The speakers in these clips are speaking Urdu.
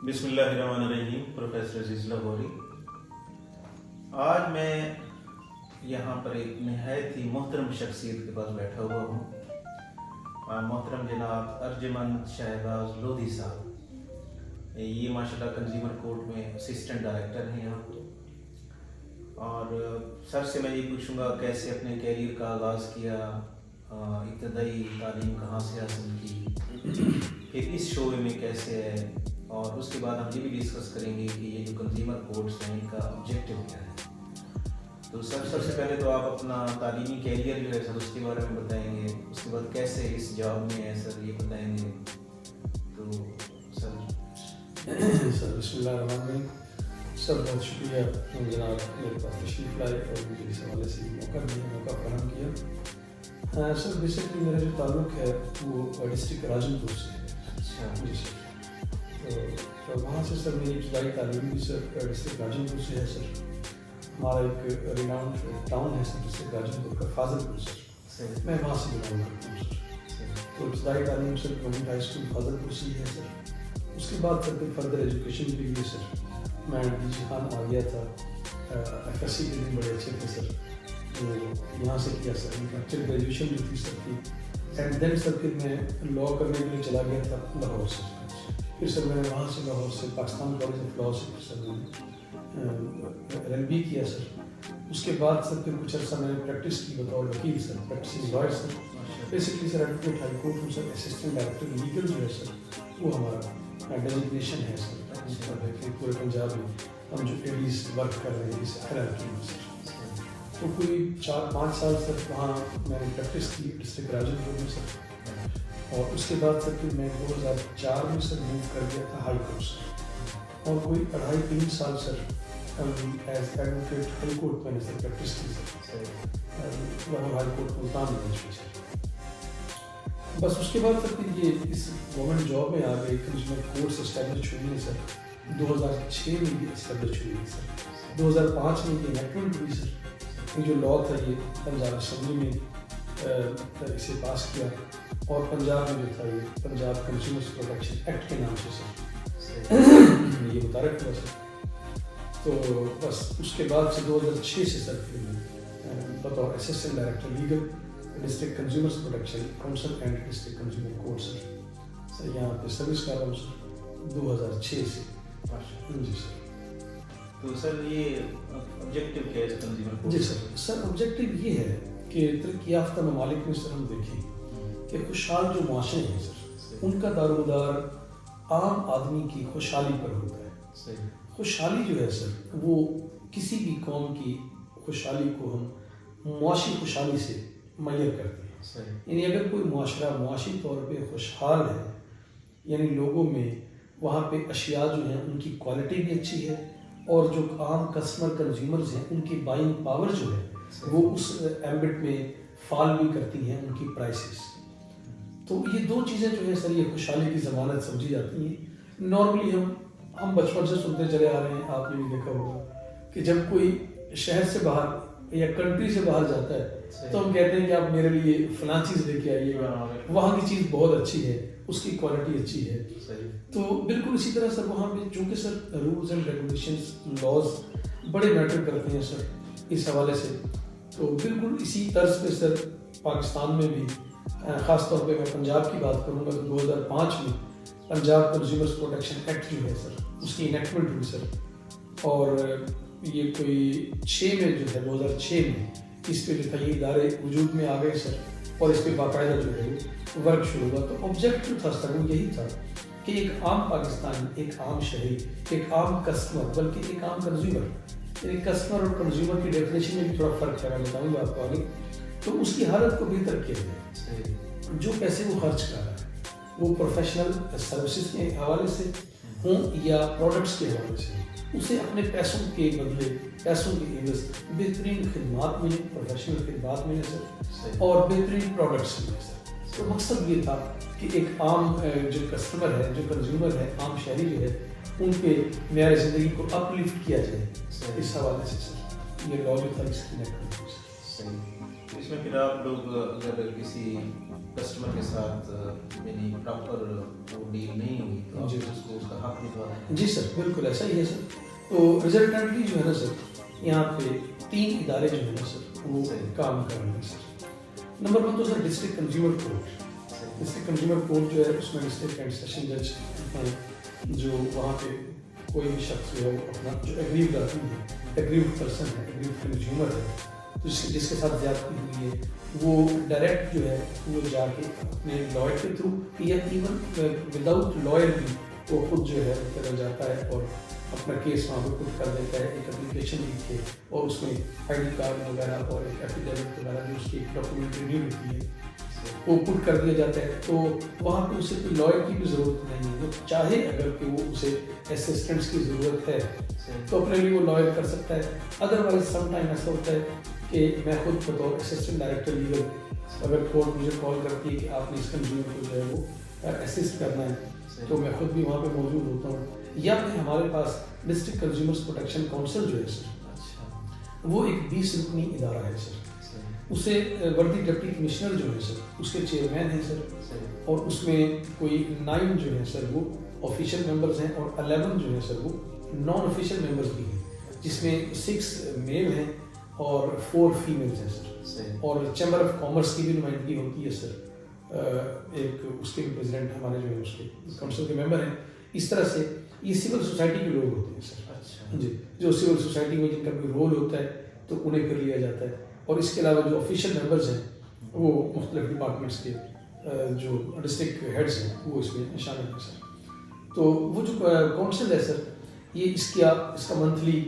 بسم اللہ الرحمن الرحیم. پروفیسر عزیز لاہوری. آج میں یہاں پر ایک نہایت ہی محترم شخصیت کے پاس بیٹھا ہوا ہوں. محترم جناب ارجمند شہباز لودھی صاحب. یہ ماشاءاللہ کنزیومر کورٹ میں اسسٹنٹ ڈائریکٹر ہیں یہاں. اور سر سے میں یہ پوچھوں گا کیسے اپنے کیریئر کا آغاز کیا, ابتدائی تعلیم کہاں سے حاصل کی, پھر اس شعبے میں کیسے ہے, اور اس کے بعد ہم یہ بھی ڈسکس کریں گے کہ یہ جو کنزیومر کورٹس ہیں ان کا آبجیکٹیو کیا ہے. تو سب سے پہلے تو آپ اپنا تعلیمی کیریئر جو ہے سر اس کے بارے میں بتائیں گے, اس کے بعد کیسے اس جاب میں ہے سر یہ بتائیں گے. تو سر بسم اللہ الرحمن الرحیم. سر بہت شکریہ جناب میرے پاس تشریف لائے اور مجھے اس حوالے سے موقع فراہم کیا. سر بیسکلی میرا جو تعلق ہے وہ ڈسٹرکٹ راجن پور سے ہے. اچھا جی سر. تو وہاں سے سر میری ابتدائی تعلیم بھی سر ڈسٹرکٹ راجن پور سے ہے. سر ہمارا ایک ریناؤنڈ ٹاؤن ہے سر ڈسٹرکٹ راجن پور کا فاضل پور. سر میں وہاں سے بلانگ کرتا ہوں سر. تو ابتدائی تعلیم سر گورنمنٹ ہائی اسکول فاضل پور سے ہے سر. اس کے بعد سر پھر فردر ایجوکیشن کے لیے سر میں ڈی جی خان آ گیا تھا. ایف ایس سی کے دن بڑے اچھے تھے سر, تو یہاں سے کیا سر انٹلیکچوئل گریجویشن جو تھی سر کی. اینڈ دین سر پھر میں لاء کرنے کے لیے چلا گیا تھا لاہور سے. پھر سر میں نے وہاں سے لاہور سے پاکستان کالج آف لاء سے سر میں نے ایل ایل بی کیا سر. اس کے بعد سر پھر کچھ عرصہ میں نے پریکٹس کی بطور وکیل سر, پریکٹسنگ لائر سر. بیسکلی سر ایڈوکیٹ ہائی کورٹ میں سر اسسٹنٹ ڈائریکٹر لیگل جو ہے سر وہ ہمارا ڈیزگنیشن ہے سر. پورے پنجاب میں ہم جو ایڈیز ورک کر رہے ہیں اس ہیرارکی میں سر. تو کوئی 4-5 سال سر وہاں میں نے پریکٹس کی ڈسٹرکٹ راجن پور میں سر. اور اس کے بعد سر پھر میں 2004 میں سر موو کر گیا تھا ہائی کورٹ سر. اور کوئی 2.5-3 سال سر ایز ایڈوکیٹ ہائی کورٹ میں نے سر پریکٹس کی سر لاہور ہائی کورٹ ملتان میں سر. بس اس کے بعد سر پھر یہ اس گورنمنٹ جاب میں آ گئے. کنزیومر کورٹس اسٹیبلش ہوئی ہے سر 2006 میں یہ اسٹیبلش ہوئی ہے سر. 2005 میں یہ انیکٹمنٹ ہوئی سر. یہ جو لاء تھا یہ پنجاب اسمبلی میں اسے پاس کیا, اور پنجاب میں جو تھا یہ پنجاب کنزیومر پروٹیکشن ایکٹ کے نام سے سر یہ متعارف ہوا سر. تو بس اس کے بعد سے 2006 سے سر پھر میں بطور assistant director legal district consumer protection council and district consumer court sir یہاں پہ سروس کر رہا ہوں سر 2006 سے. جی سر. تو سر یہ آبجیکٹیو کیا ہے کنزیومر کورٹ؟ جی سر. سر آبجیکٹیو یہ ہے کہ ترقی یافتہ ممالک میں سر ہم دیکھیں کہ خوشحال جو معاشرے ہیں سر ان کا دار و مدار عام آدمی کی خوشحالی پر ہوتا ہے. صحیح. خوشحالی جو ہے سر وہ کسی بھی قوم کی خوشحالی کو ہم معاشی خوشحالی سے میسر کرتے ہیں. صحیح. یعنی اگر کوئی معاشرہ معاشی طور پہ خوشحال ہے, یعنی لوگوں میں وہاں پہ اشیاء جو ہیں ان کی کوالٹی بھی اچھی ہے, اور جو عام کسٹمر کنزیومرز ہیں ان کی بائنگ پاور جو ہے وہ اس ایمبٹ میں فال بھی کرتی ہیں ان کی پرائسز. تو یہ دو چیزیں جو ہیں سر یہ خوشحالی کی ضمانت سمجھی جاتی ہیں. نارملی ہم بچپن سے سنتے چلے آ رہے ہیں, آپ نے بھی دیکھا ہوگا کہ جب کوئی شہر سے باہر یا کنٹری سے باہر جاتا ہے تو ہم کہتے ہیں کہ آپ میرے لیے فلاں چیز لے کے آئیے گا, وہاں کی چیز بہت اچھی ہے, اس کی کوالٹی اچھی ہے. تو بالکل اسی طرح سر وہاں پہ چونکہ سر رولز اینڈ ریگولیشنز لاز بڑے میٹر کرتے ہیں سر اس حوالے سے. تو بالکل اسی طرز پہ سر پاکستان میں بھی خاص طور پہ میں پنجاب کی بات کروں گا تو 2005 میں پنجاب کنزیومرز پروٹیکشن ایکٹ جو ہے سر اس کی انیکٹمنٹ ہوئی سر. اور یہ کوئی 6 میں جو ہے 2006 میں اس پہ جو تھا یہ ادارے وجود میں آ گئے سر, اور اس پہ باقاعدہ جو ہے ورک شروع ہوا. تو آبجیکٹیو تھا سر وہ یہی تھا کہ ایک عام پاکستانی, ایک عام شہری, ایک عام کسٹمر, بلکہ ایک عام کنزیومر, یعنی کسٹمر اور کنزیومر کی ڈیفینیشن میں بھی تھوڑا فرق ہے, میں بتاؤں گا آپ کو آگے. تو اس کی حالت کو بہتر کیا جائے. جو پیسے وہ خرچ کر رہا ہے وہ پروفیشنل سروسز کے حوالے سے ہوں یا پروڈکٹس کے حوالے سے, اسے اپنے پیسوں کے بدلے, پیسوں کے عوض بہترین خدمات ملیں, پروفیشنل خدمات ملیں سر, اور بہترین پروڈکٹس ملیں سر. تو مقصد یہ تھا کہ ایک عام جو کسٹمر ہے, جو کنزیومر ہے, عام شہری جو ہے, ان کے معیار زندگی کو اپ لفٹ کیا جائے. اس حوالے سے سر یہ لاء جو تھا اس کی نیٹ. صحیح. اس اس میں پھر آپ لوگ اگر کسی کسٹمر کے ساتھ یعنی پراپر وہ ڈیل نہیں ہوئی تو جی اس کو اس کا حق دلوا دیں؟ جی سر بالکل ایسا ہی ہے سر. تو ریزلٹنٹلی جو ہے نا سر یہاں پہ 3 ادارے جو ہیں نا سر وہ کام کر رہے ہیں سر. نمبر 1 تو sir district consumer court. District consumer court جو ہے اس میں ڈسٹرکٹ اینڈ سیشن جج ہیں جو وہاں پہ کوئی بھی شخص جو ہے وہ اپنا جو ایگریوڈ آدمی ہے, ایگریوڈ پرسن ہے, ایگریوڈ کنزیومر ہے, جس کے ساتھ زیادتی ہوئی ہے وہ ڈائریکٹ جو ہے وہ جا کے اپنے لائر کے تھرو یا ایون وداؤٹ لائر بھی وہ خود جو ہے چلا جاتا ہے اور اپنا کیس وہاں پہ پٹ کر دیتا ہے. ایک اپلیکیشن لکھ کے اور اس میں آئی ڈی کارڈ وغیرہ اور ایک ایفیڈیوٹ وغیرہ جو اس کی ڈاکومنٹ ریویو ہوتی ہے وہ پٹ کر دیا جاتا ہے. تو وہاں پہ اسے کوئی لائر کی بھی ضرورت نہیں ہے. وہ چاہے اگر کہ وہ اسے اسسٹنٹس کی ضرورت ہے تو اپنے لیے وہ لائر کر سکتا ہے. ادروائز سم ٹائم ایسا ہوتا ہے کہ میں خود بطور اسسٹنٹ ڈائریکٹر لیگل اگر کورٹ مجھے کال کرتی ہے کہ آپ نے اس کنزیومر کو جو ہے وہ اسسٹ کرنا ہے تو میں خود بھی وہاں پہ موجود ہوتا ہوں. یا پھر ہمارے پاس ڈسٹرکٹ کنزیومرز پروٹیکشن کونسل جو ہے سر وہ ایک 20 رکنی ادارہ ہے سر. اسے وردی ڈپٹی کمشنر جو ہے سر اس کے چیئرمین ہیں سر, اور اس میں کوئی 9 جو ہیں سر وہ آفیشیل ممبرز ہیں اور 11 جو ہیں سر وہ نان آفیشیل ممبرز بھی ہیں, جس میں 6 میل ہیں اور 4 فیمیلز ہیں سر. اور چیمبر آف کامرس کی بھی نمائندگی ہوتی ہے سر, ایک اس کے بھی پریزیڈنٹ ہمارے جو ہے اس کے کونسل کے ممبر ہیں. اس طرح سے یہ سول سوسائٹی کے لوگ ہوتے ہیں سر جی, جو سول سوسائٹی میں جن کا کوئی رول ہوتا ہے تو انہیں پھر لیا جاتا ہے. اور اس کے علاوہ جو آفیشیل ممبرز ہیں وہ مختلف ڈپارٹمنٹس کے جو ڈسٹرکٹ ہیڈز ہیں وہ اس میں شامل ہیں سر. تو وہ جو کونسل ہے سر یہ اس کا منتھلی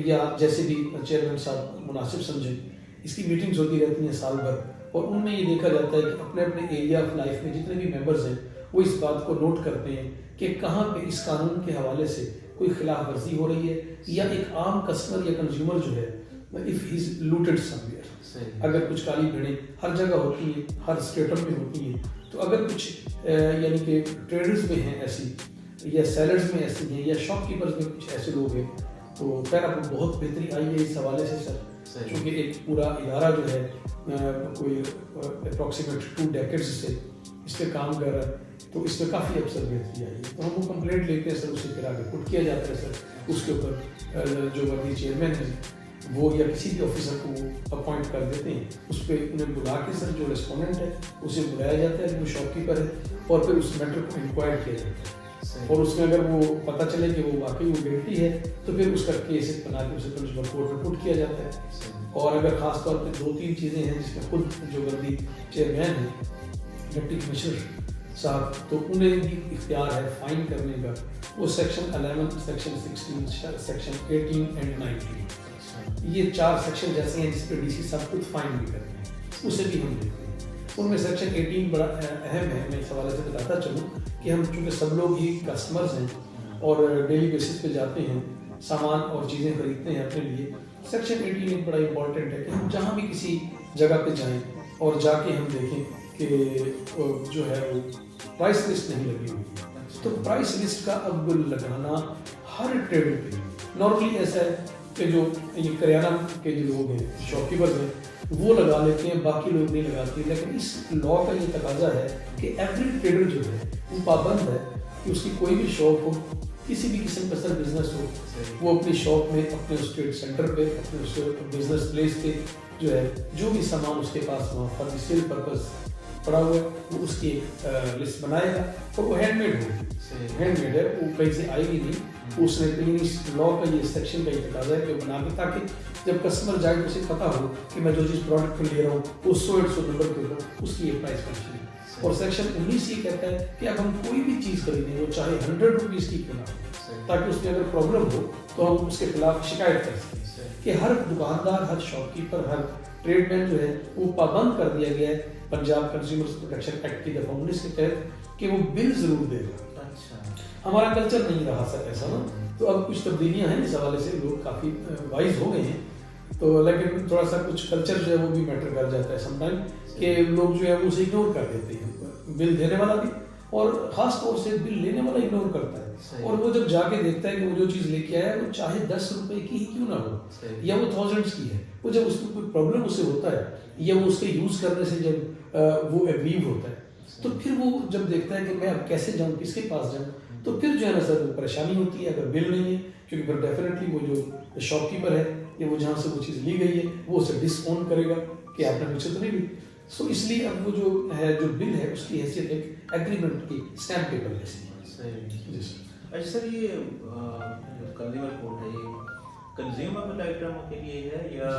یا جیسے بھی چیئرمین صاحب مناسب سمجھیں اس کی میٹنگز ہوتی رہتی ہیں سال بھر, اور ان میں یہ دیکھا جاتا ہے کہ اپنے اپنے ایریا آف لائف میں جتنے بھی ممبرز ہیں وہ اس بات کو نوٹ کرتے ہیں کہ کہاں پہ اس قانون کے حوالے سے کوئی خلاف ورزی ہو رہی ہے, یا ایک عام کسٹمر یا کنزیومر جو ہے if he's looted somewhere, اگر کچھ کالی بھیڑیں ہر جگہ ہوتی ہیں, ہر اسٹیٹم میں ہوتی ہیں, تو اگر کچھ یعنی کہ ٹریڈرز میں ہیں ایسی یا سیلرز میں ایسی ہیں یا شاپ کیپرز میں کچھ ایسے لوگ ہیں, تو خیر آپ کو بہت بہتری آئی ہے اس حوالے سے سر, چونکہ ایک پورا ادارہ جو ہے کوئی اپروکسیمیٹ 2 ڈیکیڈز سے اس پہ کام کر رہا ہے, تو اس میں کافی افسر بہتری آئی ہے. تو ہم وہ کمپلینٹ لیتے ہیں سر, اسے پھر آگے پٹ کیا جاتا ہے سر. اس کے اوپر جو وردی چیئرمین ہے وہ یا کسی بھی آفیسر کو وہ اپوائنٹ کر دیتے ہیں, اس پہ انہیں بلا کے سر جو ریسپونڈنٹ ہے اسے بلایا جاتا ہے, وہ شاپ کیپر ہے, اور پھر اس میٹر کو انکوائر کیا جاتا ہے. اور اس میں اگر وہ پتہ چلے کہ وہ واقعی وہ گلٹی ہے تو پھر اس کا کیس بنا کے اسے کنزیومر کورٹ میں پٹ کیا جاتا ہے. اور اگر خاص طور پہ 2-3 چیزیں ہیں جس میں خود جو وردی چیئرمین ہیں ڈپٹی کمشنر صاحب, تو انہیں بھی اختیار ہے فائن کرنے کا. وہ سیکشن 11, سیکشن 16, سیکشن 18 اینڈ 19, یہ 4 سیکشن جیسے ہیں جس پہ ڈی سی صاحب خود فائن بھی کرتے ہیں, اسے بھی ہم دیکھتے ہیں. ان میں سیکشن 18 بڑا اہم ہے. میں اس حوالے سے بتاتا چلوں کہ ہم چونکہ سب لوگ ہی کسٹمرز ہیں اور ڈیلی بیسس پہ جاتے ہیں, سامان اور چیزیں خریدتے ہیں اپنے لیے. سیکشن 18 ایک بڑا امپورٹنٹ ہے کہ ہم جہاں بھی کسی جگہ پہ جائیں اور جا کے ہم دیکھیں کہ جو ہے وہ پرائس لسٹ نہیں لگی ہوئی ہے. تو پرائس لسٹ کا اب لگانا ہر ٹریڈر پہ نارملی ایسا ہے کہ جو یہ کریانہ کے جو لوگ ہیں شاپ کیپرز ہیں وہ لگا لیتے ہیں, باقی لوگ نہیں لگاتے. لیکن اس لا کا یہ تقاضا ہے کہ ایوری ٹریڈر جو ہے وہ پابند ہے کہ اس کی کوئی بھی شاپ ہو, کسی بھی قسم کا سر بزنس ہو, وہ اپنی شاپ میں اپنے اس ٹریڈ سینٹر پہ اپنے اس بزنس پلیس پہ جو ہے جو بھی سامان اس کے پاس وہاں فار سیل پرپز پڑا ہوا ہے وہ اس کی ایک لسٹ بنائے گا, اور وہ ہینڈ میڈ ہوگی. ہینڈ میڈ ہے, وہ کہیں سے آئے گی نہیں. اس نے اس لا کا یہ سیکشن کا یہ تقاضا ہے کہ وہ بنا کے, تاکہ جب کسٹمر جائے تو اسے پتہ ہو کہ میں جو چیز پروڈکٹ کو لے رہا ہوں وہ 100-150 نمبر پہ ہو, اس کی ایک پرائس مینشن ہے. اور سیکشن 19 یہ کہتا ہے کہ اب ہم کوئی بھی چیز خریدیں وہ چاہے 100 روپیز کی کیوں نہ ہو, تاکہ اس میں اگر پرابلم ہو تو ہم اس کے خلاف شکایت کر سکیں. کہ ہر دکاندار, ہر شاپ کیپر, ہر ٹریڈ مین جو ہے وہ پابند کر دیا گیا ہے پنجاب کنزیومر پروٹیکشن ایکٹ کی دفعہ 19 کے تحت کہ وہ بل ضرور دے گا. ہمارا کلچر نہیں رہا سر ایسا نا, تو اب کچھ تبدیلیاں ہیں اس حوالے سے, لوگ کافی وائز ہو گئے ہیں. تو لیکن تھوڑا سا کچھ کلچر جو ہے وہ بھی میٹر کر جاتا ہے سم ٹائم, کہ لوگ جو ہے وہ اسے اگنور کر دیتے ہیں. بل دینے والا بھی اور خاص طور سے بل لینے والا اگنور کرتا ہے, اور وہ جب جا کے دیکھتا ہے کہ وہ جو چیز لے کے آیا ہے وہ چاہے 10 روپے کی ہی کیوں نہ ہو یا وہ تھاؤزینڈس کی ہے, وہ جب اس میں کوئی پرابلم اسے ہوتا ہے یا وہ اس کے یوز کرنے سے جب وہ ایگریو ہوتا ہے, تو پھر وہ جب دیکھتا ہے کہ میں اب کیسے جاؤں, کس کے پاس جاؤں, تو پھر جو ہے نا سر وہ پریشانی ہوتی ہے اگر بل نہیں ہے, کیونکہ پھر ڈیفینیٹلی وہ جو شاپ کیپر ہے یا وہ جہاں سے وہ چیز لی گئی ہے وہ اسے ڈس اون کرے گا کہ آپ نے مجھ سے تو نہیں لی. سو اس لیے اب وہ جو ہے جو بل ہے اس کی حیثیت ایک ایگریمنٹ کی اسٹیمپ پیپر جیسی ہے. جی سر. اچھا سر, یہ جو کنزیومر کوڈ ہے یہ کنزیومر آئٹموں کے لیے ہے یا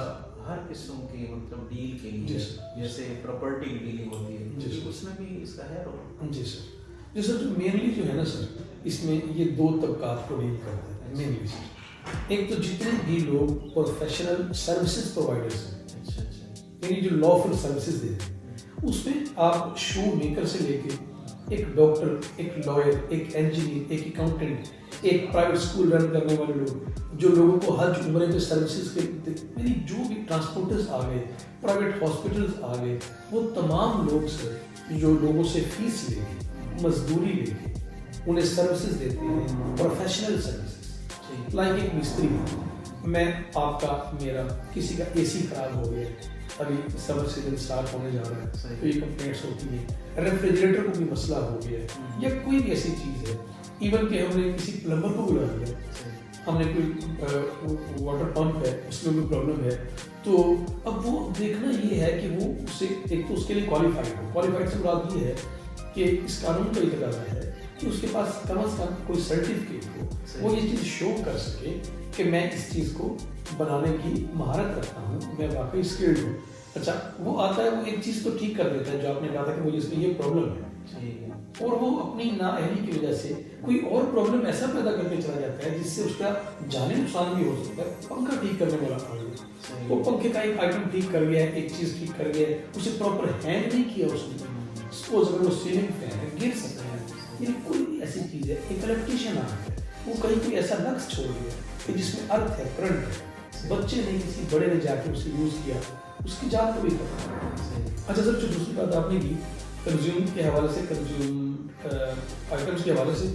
ہر قسم کے مطلب ڈیل کے لیے, جیسے پراپرٹی کی ڈیلنگ ہوتی ہے اس میں بھی اس کا ہے رول؟ جی سر. جی سر, جو مینلی جو ہے نا سر اس میں یہ 2 طبقات کو ڈیل کرتے ہیں مینلی سر. ایک تو جتنے بھی لوگ پروفیشنل سروسز پرووائڈرز ہیں, یعنی جو لافل سروسز دیتے ہیں, اس میں آپ شو میکر سے لے کے ایک ڈاکٹر, ایک لائر, ایک انجینئر, ایک اکاؤنٹنٹ, ایک پرائیویٹ اسکول رن کرنے والے لوگ, جو لوگوں کو حج عمرے کے سروسز کے یعنی جو بھی ٹرانسپورٹرز آ گئے, پرائیویٹ ہاسپٹلز آ گئے, وہ تمام لوگ سر جو لوگوں سے فیس لے کے, مزدوری لے کے انہیں سروسز دیتے ہیں, پروفیشنل سروسز. لائک ایک مستری, میں آپ کا میرا کسی کا اے سی خراب ہو گیا, ابھی سمر سیزن اسٹارٹ ہونے جا رہا ہے تو یہ کمپلینٹس ہوتی ہیں, ریفریجریٹر کو بھی مسئلہ ہو گیا ہے یا کوئی بھی ایسی چیز ہے, ایون کہ ہم نے کسی پلمبر کو بلا دیا, ہم نے کوئی واٹر پمپ ہے اس میں کوئی پرابلم ہے, تو اب وہ دیکھنا یہ ہے کہ وہ اسے ایک تو اس کے لیے کوالیفائڈ ہو. کوالیفائڈ سے مراد یہ ہے کہ اس قانون کا یہ تقاضا ہے کہ اس کے پاس کم از کم کوئی سرٹیفکیٹ ہو, وہ یہ چیز شو کر سکے کہ میں اس چیز کو بنانے کی مہارت رکھتا ہوں, میں واقعی اسکلڈ ہوں. اچھا, وہ آتا ہے, وہ ایک چیز تو ٹھیک کر دیتا ہے جو آپ نے کہا تھا کہ مجھے اس میں یہ پرابلم ہے, اور وہ اپنی نااہلی کی وجہ سے کوئی اور پرابلم ایسا پیدا کر کے چلا جاتا ہے جس سے اس کا جانی نقصان بھی ہو سکتا ہے. پنکھا ٹھیک کرنے والا آ گیا, وہ پنکھے کا ایک آئٹم ٹھیک کر گیا ہے, ایک چیز ٹھیک کر گیا ہے, اسے پراپر ہینگ نہیں کیا اس نے, سپوز اگر وہ سیلنگ فین ہے گر سکتا ہے, یعنی کوئی بھی ایسی چیز ہے, ایک الیکٹریشین آ گیا, وہ کہیں کوئی ایسا لفظ چھوڑ گیا کہ جس میں ارتھ ہے, کرنٹ ہے, بچے نے کسی بڑے نے جا کے اسے یوز کیا, اس کی جان کو بھی پتا. اچھا سر, جو دوسری بات آپ نے کی کنزیوم کے حوالے سے, کنزیوم آئٹمس کے حوالے سے,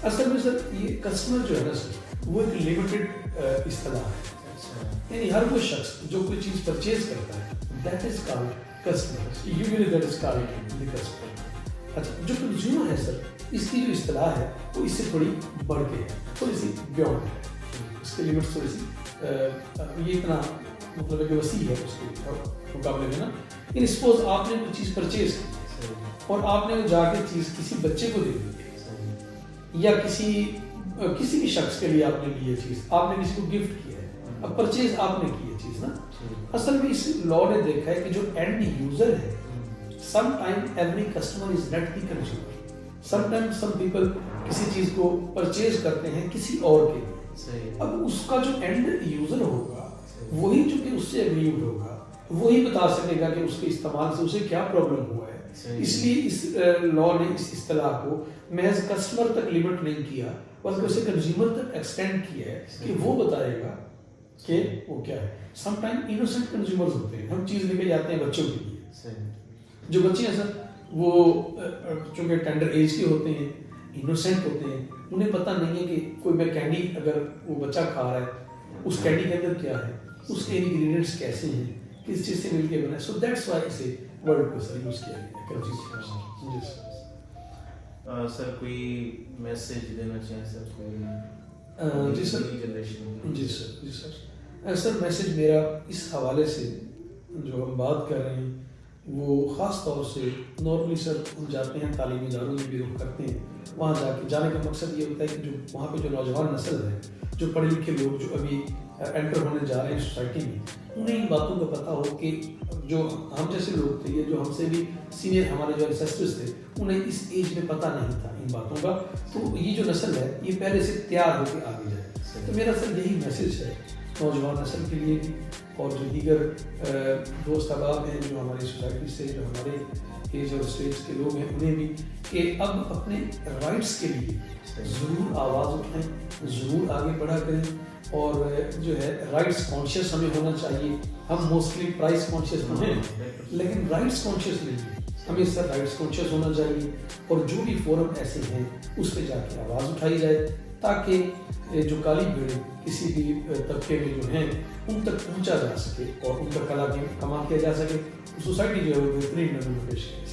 اصل میں سر یہ کسٹمر جو ہے نا سر وہ ایک لمیٹڈ اصطلاح ہے, یعنی ہر وہ شخص جو کوئی چیز پرچیز کرتا ہے that is called customer, usually that is called the customer. اچھا, جو کنزیومر ہے سر اس کی جو اصطلاح ہے وہ اس سے تھوڑی بڑھ کے ہے, تھوڑی سی بیونڈ ہے, اس کے لیمٹس تھوڑی سی یہ اتنا مطلب کہ وسیع ہے اس کے مقابلے میں نا. یعنی سپوز آپ نے کوئی چیز پرچیز کی اور آپ نے جا کے چیز کسی بچے کو دے دی یا کسی بھی شخص کے لیے آپ نے لی یہ چیز, آپ نے کسی کو گفٹ کیا ہے, اب پرچیز آپ نے کی ہے چیز نا. اصل میں اس لا نے دیکھا ہے کہ جو اینڈ یوزر ہے, some time every customer is not the consumer, some time some people کسی چیز کو پرچیز کرتے ہیں کسی اور کے لیے, اب اس کا جو اینڈ یوزر ہوگا وہی جو کہ اس سے ایگریوڈ ہوگا وہی بتا سکے گا کہ اس کے استعمال سے اسے کیا پرابلم ہوا ہے. اس لیے اس لا نے اس اصطلاح کو محض کسٹمر تک لیمٹ نہیں کیا بلکہ اسے کنزیومر تک ایکسٹینڈ کیا ہے کہ وہ بتائے گا کہ وہ کیا ہے. سم ٹائم انوسنٹ کنزیومرز ہوتے ہیں, ہم چیز لے کے جاتے ہیں بچوں کے لیے, جو بچے ہیں سر وہ چونکہ ٹینڈر ایج کے ہوتے ہیں, انوسنٹ ہوتے ہیں, انہیں پتہ نہیں ہے کہ کوئی میں کینڈی اگر وہ بچہ کھا رہا ہے اس کینڈی کے اندر کیا ہے, اس کے انگریڈینٹس کیسے ہیں, کس چیز سے مل کے بنا ہے. سو دیٹس وائی اسے ورڈ کو سر یوز کیا گیا. سر کوئی میسج دینا چاہیں سر کوئی؟ جی سر, جی سر, جی سر. سر میسج میرا اس حوالے سے جو ہم بات کر رہے ہیں وہ خاص طور سے نارملی سر ہم جاتے ہیں تعلیمی اداروں میں بھی رخ کرتے ہیں, وہاں جانے کا مقصد یہ ہوتا ہے کہ جو وہاں پہ جو نوجوان نسل ہے, جو پڑھے لکھے لوگ جو ابھی انٹر ہونے جا رہے ہیں سوسائٹی میں, انہیں ان باتوں کا پتہ ہو کہ جو ہم جیسے لوگ تھے یا جو ہم سے بھی سینئر ہمارے جو انسیسٹرز تھے انہیں اس ایج میں پتہ نہیں تھا ان باتوں کا, تو یہ جو نسل ہے یہ پہلے سے تیار ہو کے آگے جائے. تو میرا سر یہی میسج ہے نوجوان نسل کے لیے بھی اور جو دیگر دوست احباب ہیں جو ہماری سوسائٹی سے جو ہمارے ایج اور اسٹیج کے لوگ ہیں انہیں بھی, کہ اب اپنے رائٹس کے لیے ضرور آواز اٹھائیں, ضرور آگے بڑھا کریں, اور جو ہے رائٹس کانشیس ہمیں ہونا چاہیے. ہم موسٹلی پرائس کانشیس ہیں لیکن رائٹس کانشیس نہیں ہیں. ہمیں سر رائٹس کانشیس ہونا چاہیے اور جو بھی فورم ایسے ہیں اس پہ جا کے آواز اٹھائی جائے تاکہ جو کالی بھیڑیں کسی بھی طبقے میں جو ہیں ان تک پہنچا جا سکے اور ان کا کما کیا جا سکے. سوسائٹی جو ہے وہ بہترین نظر میں پیش کرے.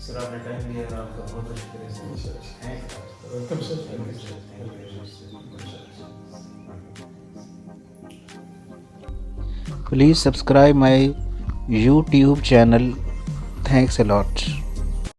سر آپ نے ٹائم دیا اور آپ کا بہت بہت شکریہ sir. Welcome sir. Please subscribe my YouTube channel. Thanks a lot.